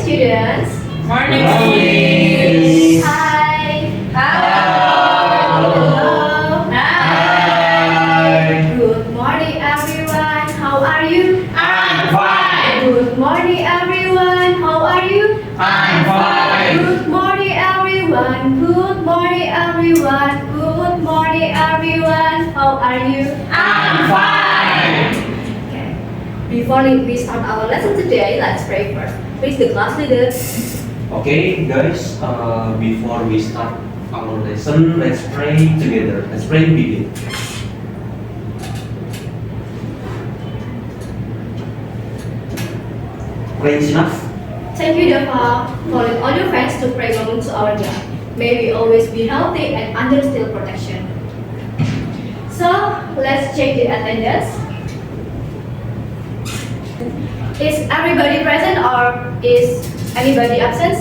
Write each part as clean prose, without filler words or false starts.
students. Morning, Morning. Hi. Hello. Hello. Hi. Good morning, everyone. How are you? I'm fine. Good morning, everyone. How are you? I'm fine. Good morning, everyone. Good morning, everyone. Good morning, everyone. How are you? I'm fine. Okay. Before we start our lesson today, let's pray first. Please, the class leader. Okay, guys, before we start our lesson, let's pray together. Let's pray and begin. Praise enough. Thank you, Dava, for all your friends to pray along to our God. May we always be healthy and under still protection. So, let's check the attendance. Is everybody present or is anybody absent?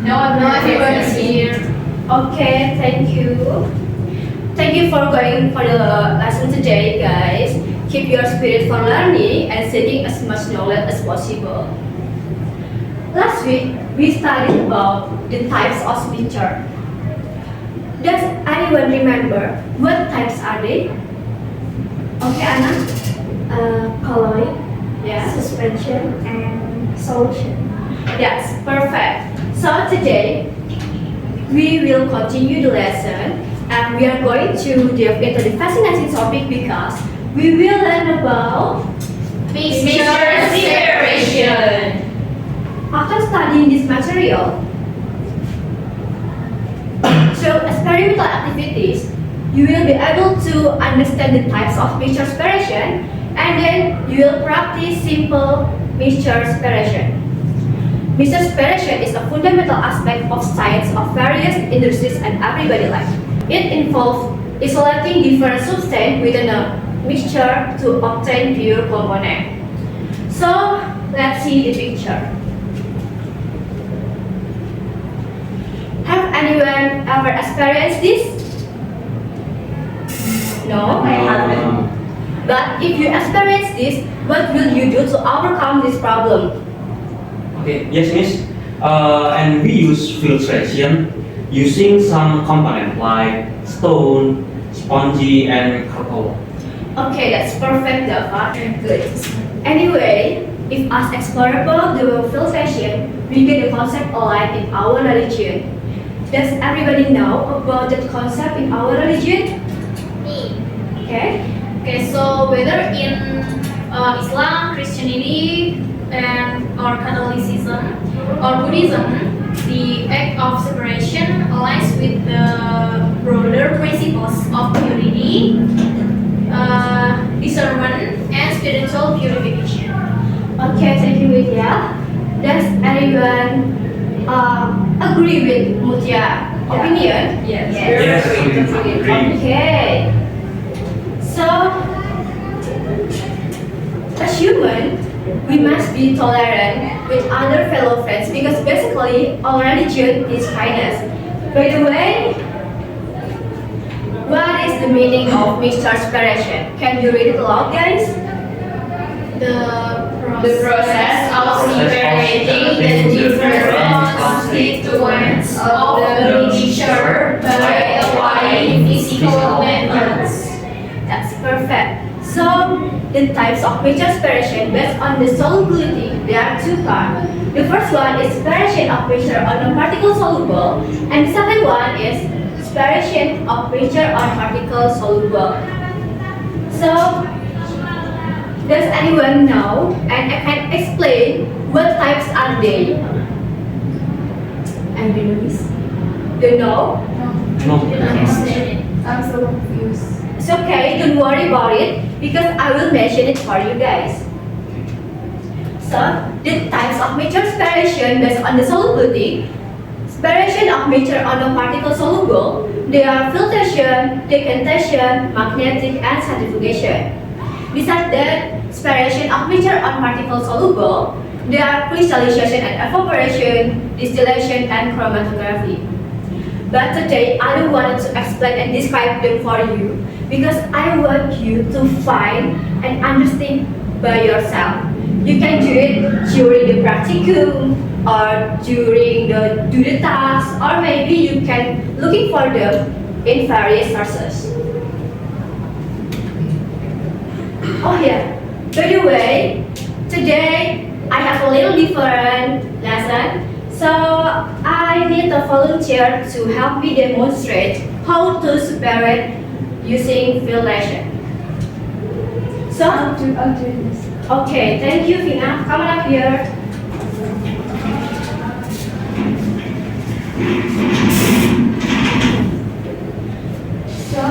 No, everybody's here. Okay, thank you. Thank you for going for the lesson today, guys. Keep your spirit for learning and seeking as much knowledge as possible. Last week, we studied about the types of speaker. Does anyone remember what types are they? Okay, Anna? Colloid, Yeah. suspension, and solution. That's perfect. So today, we will continue the lesson and we are going to dive into the fascinating topic because we will learn about Mixture separation. after studying this material through experimental activities, you will be able to understand the types of mixture separation and then you will practice simple mixture separation. Mixture separation is a fundamental aspect of science of various industries and everyday life. It involves isolating different substances within a mixture to obtain pure component. So, let's see the picture. Have anyone ever experienced this? No? I haven't. But if you experience this, what will you do to overcome this problem? Okay, yes, Miss. And we use filtration using some component like stone, spongy, and charcoal. Okay, that's perfect, Dava. Good. Anyway, if us explore about the filtration, we get the concept alive in our religion. Does everybody know about that concept in our religion? Me. Okay. Okay, so whether in Islam, Christianity, and or Catholicism or Buddhism, the act of separation aligns with the broader principles of purity, discernment, and spiritual purification. Okay, thank you, Vidya. Does anyone agree with Mutya opinion? Yes. Yes, we agree. Okay. So, as human, we must be tolerant with other fellow friends because basically our religion is kindness. By the way, what is the meaning of mixture separation? Can you read it aloud, guys? The process of separating the different constituents of the mixture by applying physical methods. That's perfect. So, the types of mixture separation based on the solubility, there are two parts. The first one is separation of mixture on a particle soluble, and the second one is separation of mixture on particle soluble. So, does anyone know and I can explain what types are they? And you know this? Don't know? No. I'm so confused. It's okay, don't worry about it because I will mention it for you guys. So, the types of mixture separation based on the solubility, separation of mixture on a particle soluble, they are filtration, decantation, magnetic, and centrifugation. Besides that, separation of mixture on particle soluble, they are crystallization and evaporation, distillation, and chromatography. But today, I don't want to explain and describe them for you because I want you to find and understand by yourself. You can do it during the practicum, or during do the task, or maybe you can looking for them in various sources. Oh yeah, by the way, today I have a little different lesson, so I need a volunteer to help me demonstrate how to separate using filtration. So, I'll do this. okay, thank you, Vina. Come on up here. So,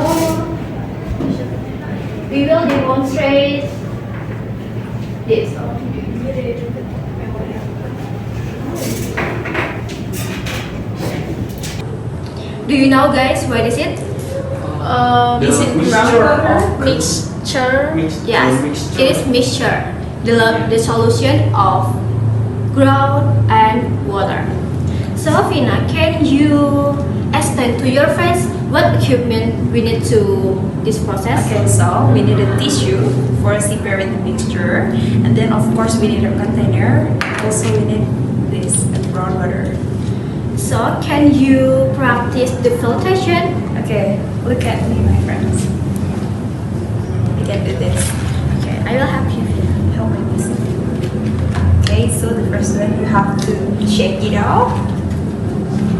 we will demonstrate this. Do you know, guys, what is it? The Is it mixture groundwater? of- Mixture? Yes, mixture. it is mixture, the solution of ground and water. So, Vina, can you explain to your friends what equipment we need to this process? Okay, so we need a tissue for separate the mixture, and then of course we need a container. Also we need this brown water. So, can you practice the filtration? Okay, look at me, my friends. We can do this. Okay, I will help you. Help me this. Okay, so the first one you have to shake it out.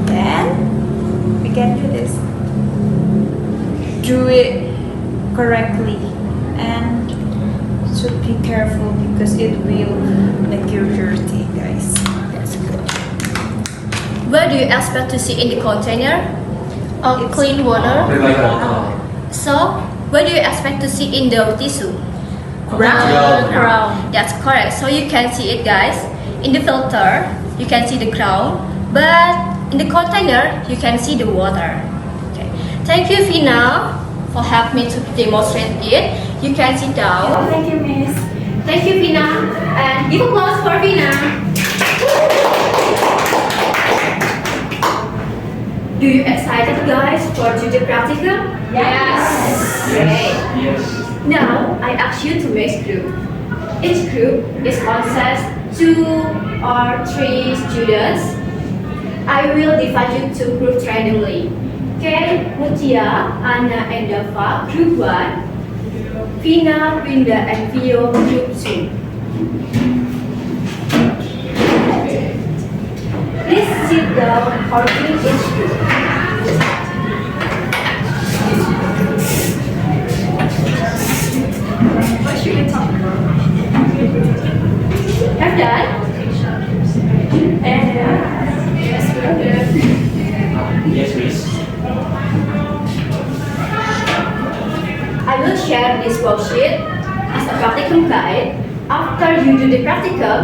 Then we can do this. Do it correctly and should be careful because it will make you dirty, guys. That's good. What do you expect to see in the container? Clean water. Like water. So, what do you expect to see in the tissue? Ground. Ground. That's correct. So you can see it, guys. In the filter, you can see the ground, but in the container, you can see the water. Okay. Thank you, Vina, for helping me to demonstrate it. You can sit down. Thank you, Miss. Thank you, Vina, and give applause for Vina. Do you excited, guys, for the practical? Yes. Okay. Yes. Now, I ask you to make group. Each group is consists 2 or 3 students. I will divide you to groups randomly. Okay, Mutia, Anna, and Dava, group 1. Vina, Winda, and Vio, group 2. Please sit down according each group. What should we talk about? Have done? Yes, Miss. I will share this worksheet as a practicum guide. After you do the practicum,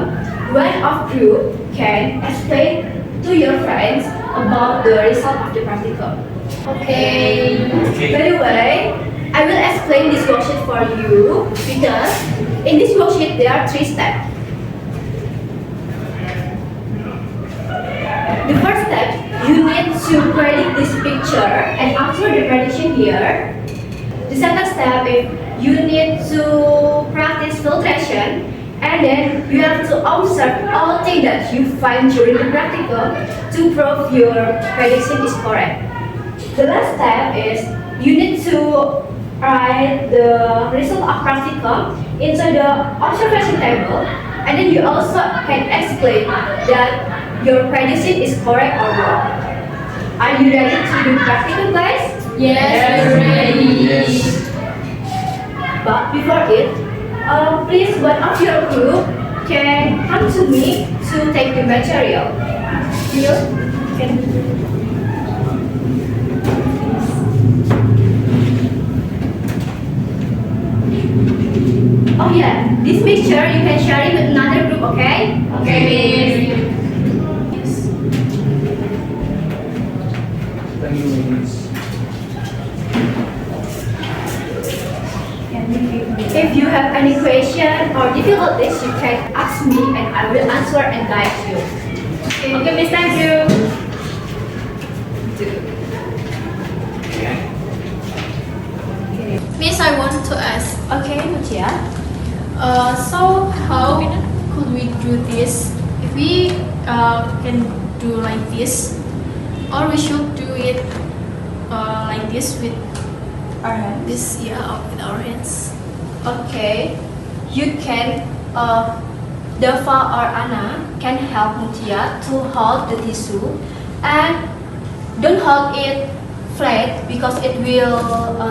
one of group can explain to your friends about the result of the practicum. Okay. Okay. By the way, I will explain this worksheet for you because in this worksheet there are 3 steps. The first step, you need to predict this picture and after the prediction here, the second step is you need to practice filtration and then you have to observe all things that you find during the practical to prove your prediction is correct. The last step is you need to write the result of practical into the observation table and then you also can explain that your prediction is correct or wrong. Are you ready to do practical, guys? Yes, we're ready. Yes. But before it, please one of your group can come to me to take the material. You can. Oh yeah, this mixture you can share it with another group, okay? Okay, Thank you, Miss. If you have any question or difficulties, you can ask me and I will answer and guide you. Okay, Miss, thank you. Miss, I want to ask. Okay, Mutia. So how could we do this if we can do like this, or we should do it like this with Alright. this, with our hands. Okay, you can, Dava or Anna can help Mutia to hold the tissue, and don't hold it flat because it will,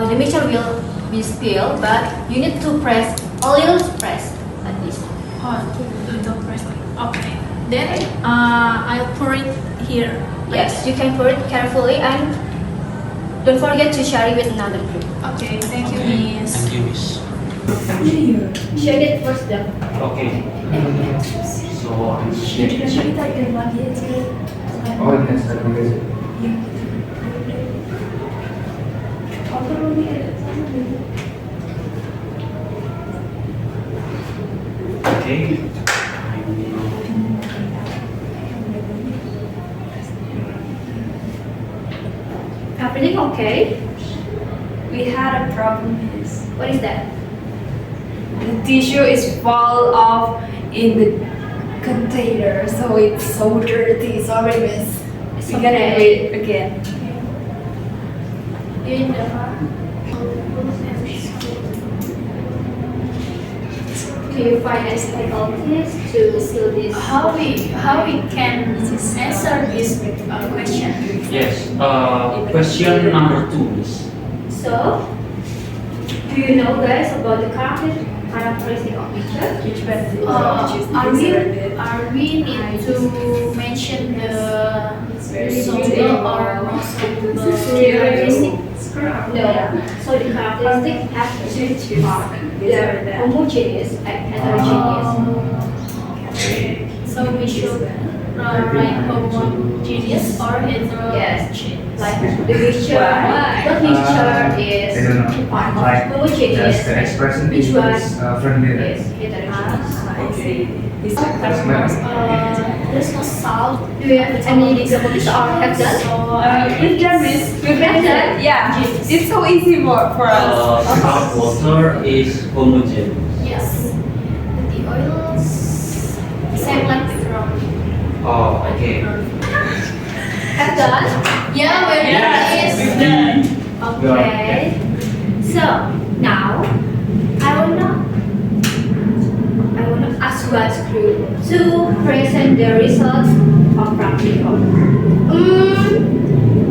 the mixture will be spilled, but you need to press, a little press like this. Oh, little press like. Okay. Then I'll pour it here. Yes, you can pour it carefully, and don't forget to share it with another group. Okay. Thank you, Miss. Thank you, Miss. Share it first then. Okay. So I'm shaking. Oh, yes, I know this. Okay. Everything okay? We had a problem, Miss. What is that? The tissue is fall off in the container, so it's so dirty. Sorry, Miss. It's We gotta okay. wait again. You in the Do you find any difficulties to seal this? how we can answer this question? Yes. Question number 2, Miss. So, do you know guys about the characteristic of picture? Which one? Are we need to mention the soluble or non soluble characteristic? No. So the characteristic has two parts. The homogeneous and heterogeneous. Okay. So we should write homogeneous or heterogeneous. Yes. Like the mixture is I don't know. two parts. Like, Homogeneous. just the expression Which is one friendly. is heterogeneous. Okay. That's better. There's no salt. Do you have any difficulties or have done? So We've done, Miss. We've Have done? Yeah, it's so easy for us. Salt water is homogeneous. yes, the oils same like the drum. Oh, okay. Have done? Yeah, where Yes, it is. we've done. Okay. So now I wanna ask one group to present the results of practical.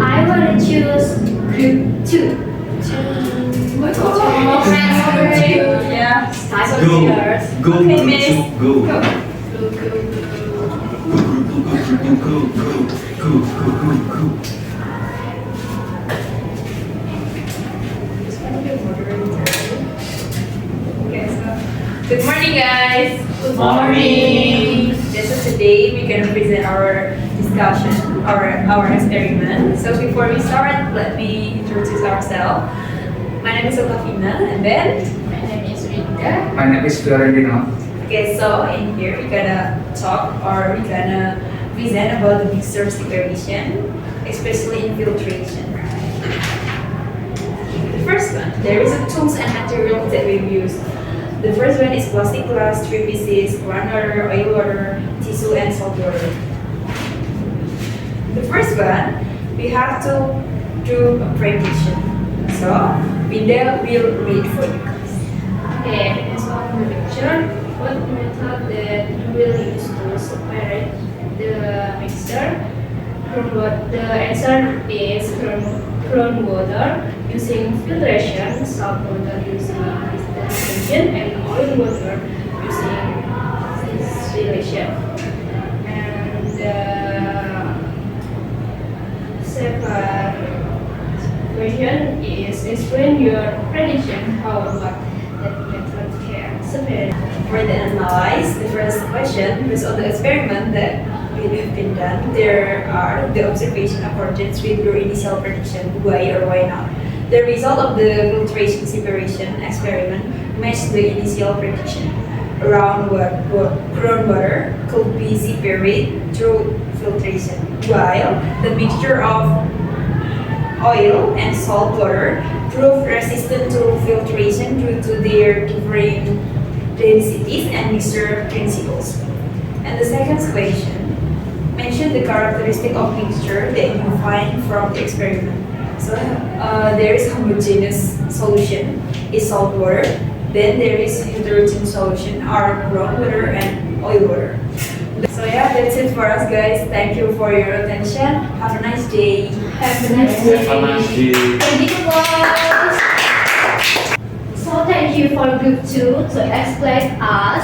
I wanna choose group 2. Oh, friends, Yeah. Type of Go. yours. Go, Okay, go, Miss. go. Go, go, go, go. Okay, so good morning, guys. Good Morning. This is today we're gonna present our discussion, our experiment. So before we start, let me introduce ourselves. My name is Okafina, and then My name is Rita. My name is Fiorentino. okay, so in here we're gonna talk or we're gonna present about the mixture separation, especially infiltration. The first one, there is a tools and materials that we use. The first one is plastic glass, 3 pieces, groundwater, oil water, tissue, and salt water. The first one, we have to do a preparation. So, Winda will read for you guys. Okay, as of the picture, what method that you will use to separate the mixture? The answer is groundwater using filtration, salt water using distillation, and oil water using distillation. And separation is explain your prediction how what that method can separate. For the analyze, the first question, based on the experiment that we have been done, there are the observation accordance with your initial prediction, why or why not. The result of the filtration separation experiment matched the initial prediction. Groundwater could be separated through filtration, while the mixture of oil and salt water proved resistant to filtration due to their differing densities and mixture principles. And the second question, mention the characteristic of mixture that you find from the experiment. So there is homogeneous solution, is salt water. Then there is heterogeneous solution, are groundwater and oil water. So yeah, that's it for us guys. Thank you for your attention. Have a nice day. Have a nice day. Have a nice day. Thank you guys. So thank you for group 2 to explain us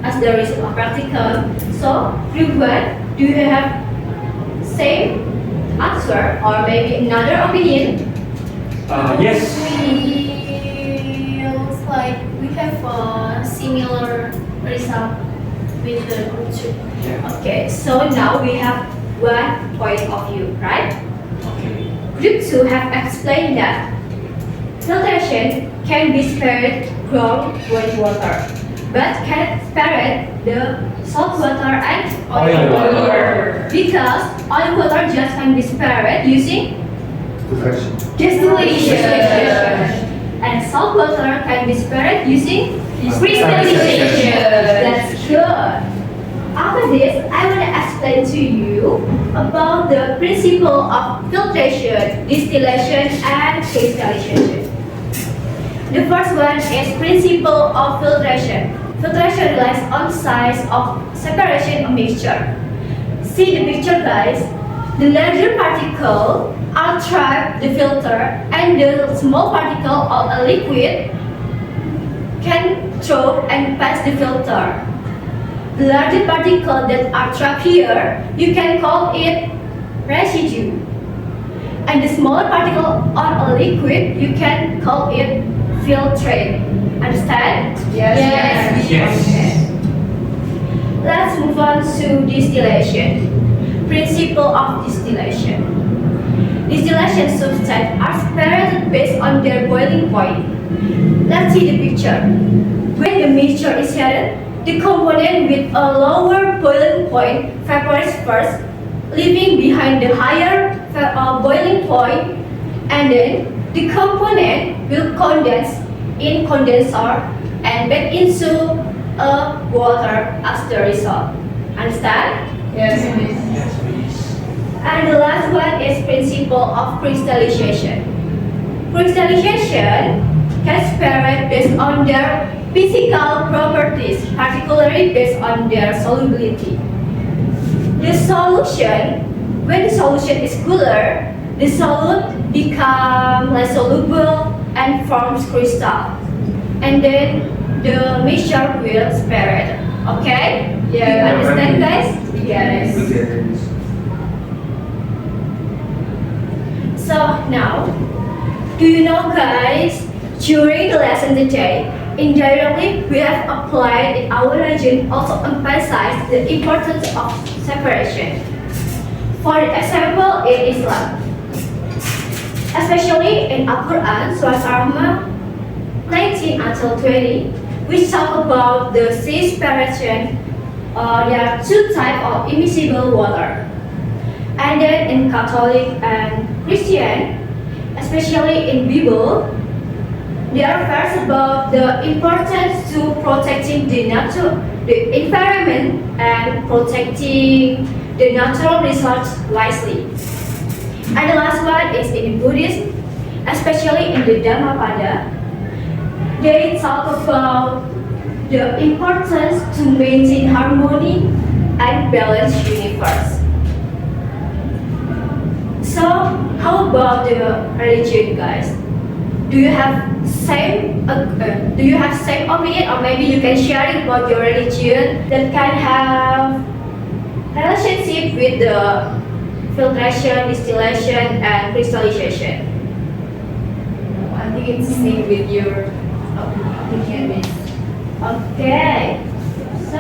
as the result of practical. So group 1, do you have same answer or maybe another opinion? Yes. Feels like we have a similar result with the group 2. Okay, so now we have 1 point of view, right? Okay. Group 2 have explained that filtration can be spared from water, but can spare the salt water and oil Oil water. Because oil water just can be spared using Perfection. distillation. And salt water can be spared using crystallization. That's good. After this, I will explain to you about the principle of filtration, distillation, and crystallization. The first one is principle of filtration. Filtration relies on size of separation of mixture. See the picture, guys. The larger particle are trapped the filter, and the small particle of a liquid can throw and pass the filter. The larger particle that are trapped here, you can call it residue. And the smaller particle on a liquid, you can call it filtrate. Understand? Yes. Yes. Okay. Let's move on to distillation. Principle of distillation. Distillation substances are separated based on their boiling point. Let's see the picture. When the mixture is heated, the component with a lower boiling point evaporates first, leaving behind the higher boiling point, and then the component will condense in condenser and back into a water as the result. Understand? Yes. Yes, please. And the last one is principle of crystallization. Crystallization can separate based on their physical properties, particularly based on their solubility. The solution, when the solution is cooler, the solute becomes less soluble and forms crystal. And then the mixture will separate. Okay? Yeah. You understand, guys? Yes. Good evidence. So now, do you know, guys, during the lesson today, indirectly we have applied in our region also emphasized the importance of separation. For example, in Islam, especially in Al-Quran, Surah Ar-Rahman 19 until 20, which talk about the sea separation. There are 2 types of immiscible water. And then in Catholic and Christian, especially in Bible, there are verses about the importance to protecting the environment and protecting the natural resource wisely. And the last one is in Buddhism, especially in the Dhammapada. They talk about the importance to maintain harmony and balanced universe. So, how about the religion, guys? Do you have same opinion, or maybe you can share about your religion that can have relationship with the filtration, distillation, and crystallization? I think it's the same with your opinion. Okay. So,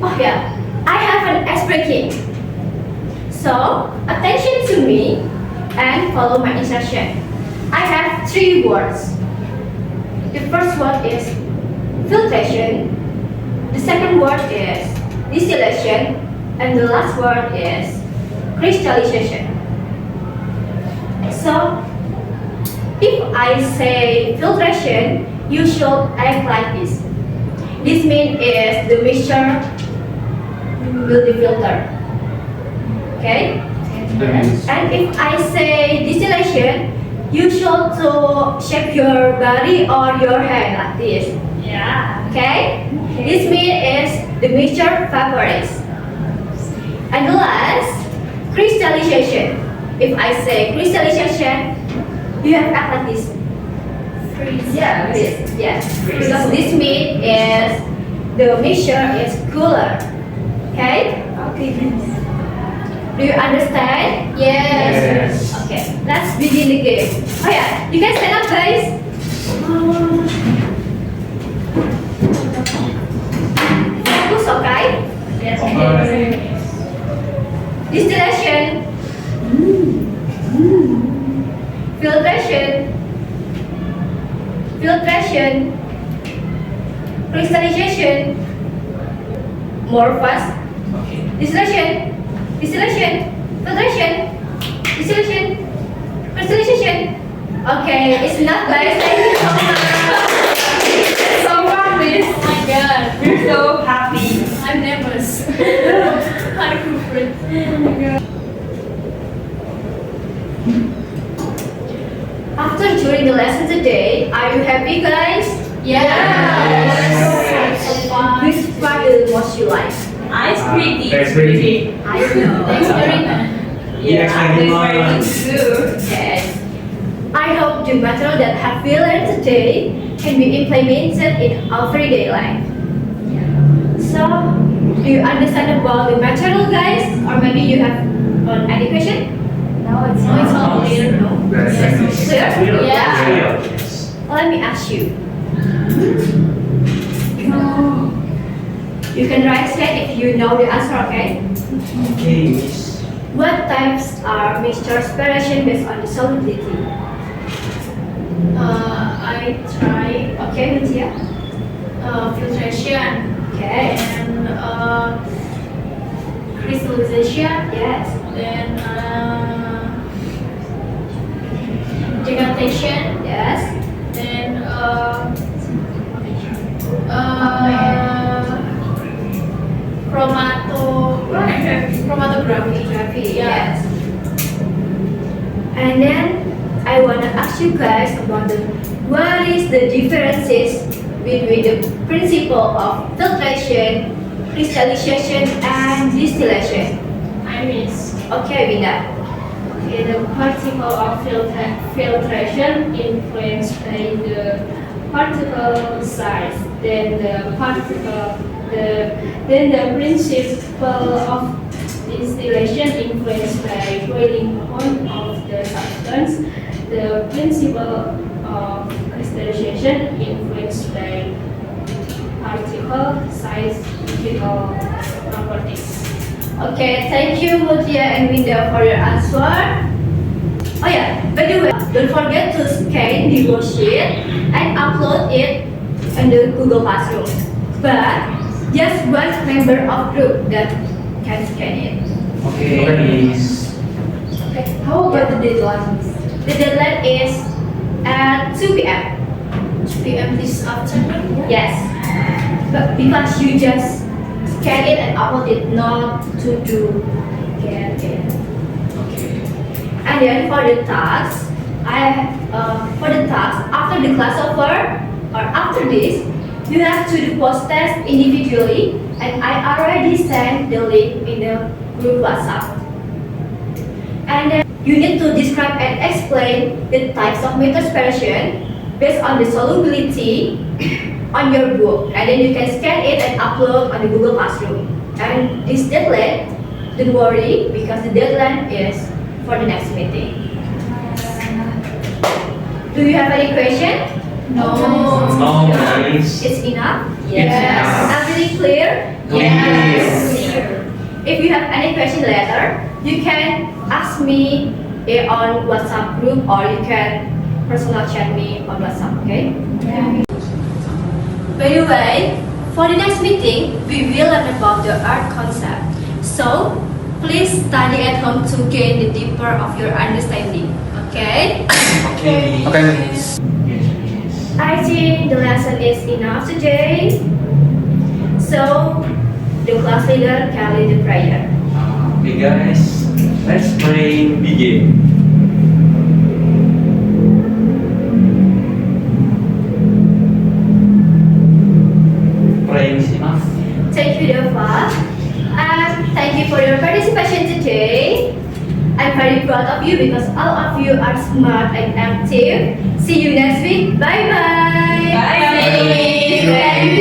oh yeah, I have an ice breaking. So, attention to me and follow my instruction. I have 3 words. The first word is filtration. The second word is distillation. And the last word is crystallization. So, if I say filtration, you should act like this. This means is the mixture will be filtered. Okay? That means And if I say distillation, you should to shape your body or your hand like this. Yeah. Okay? This means is the mixture evaporates. And the last, crystallization. If I say crystallization, you have act like this. Freeze. Yeah, this. Yes. Because this means is the mixture is cooler. Okay? Okay. Do you understand? Yes. Okay, let's begin the game. Oh yeah, you can stand up, guys. Focus, okay? Yes. Okay. Distillation. Filtration. Filtration. Crystallization. More fast. Okay. Distillation. Distillation. Filtration. Distillation. Crystallization. Okay, it's not guys. Thank you so much. So far, Miss. Oh my god. We're so happy. I'm nervous. I'm afraid. After during the lesson today, are you happy, guys? Yes. So fun. Which part is the most you like? Ice pretty. That's pretty. I know. Thanks very much. Yeah, exciting very one. good. Yes. I hope the material that have we learned today can be implemented in our everyday life. So, do you understand about the material, guys? Or maybe you have any question? No, it's No, it's all clear. No. That's nice. Clear? Yeah. Yes. Let me ask you. You can write that if you know the answer, okay? Okay, Miss. What types are mixture separation based on the solubility? I try Okay, Lucia? filtration Okay. and crystallization, Yes. then decantation, Yes. then chromatography. Graphy, Yeah. yes. And then I wanna ask you guys about what is the differences between the principle of filtration, crystallization, and distillation. I miss. Okay, Vinda. Okay, the particle of filtration influenced by the particle size, then the principle of distillation influenced by boiling point of the substance, the principle of crystallization influenced by particle size physical properties. Okay, thank you, Mutia and Winda, for your answer. Oh yeah, by the way, don't forget to scan the worksheet and upload it in the Google Classroom. But just one member of group that can scan it. Okay, Miss. Okay. How about the deadline? The deadline is at 2 p.m. 2 p.m. this afternoon. Yes, but because you just scan it and upload it, not to do again. Okay. And then for the task, after the class over or after this, you have to do post test individually, and I already sent the link in the group WhatsApp. And then you need to describe and explain the types of method separation based on the solubility on your book, and then you can scan it and upload on the Google Classroom. And this deadline, don't worry, because the deadline is for the next meeting. Do you have any question? No. No, Miss. It's enough? Yes. Everything clear? Yes. If you have any question later, you can ask me on WhatsApp group, or you can personal chat me on WhatsApp, okay? By the way, for the next meeting, we will learn about the art concept. So, please study at home to gain the deeper of your understanding, okay? Okay. Okay, Miss. I think the lesson is enough today. So, the class leader can lead the prayer. Okay guys, let's pray begin. Praying is enough. Thank you, Deva. And thank you for your participation today. I'm very proud of you because all of you are smart and active. See you next week. Bye bye. Bye. Thank you.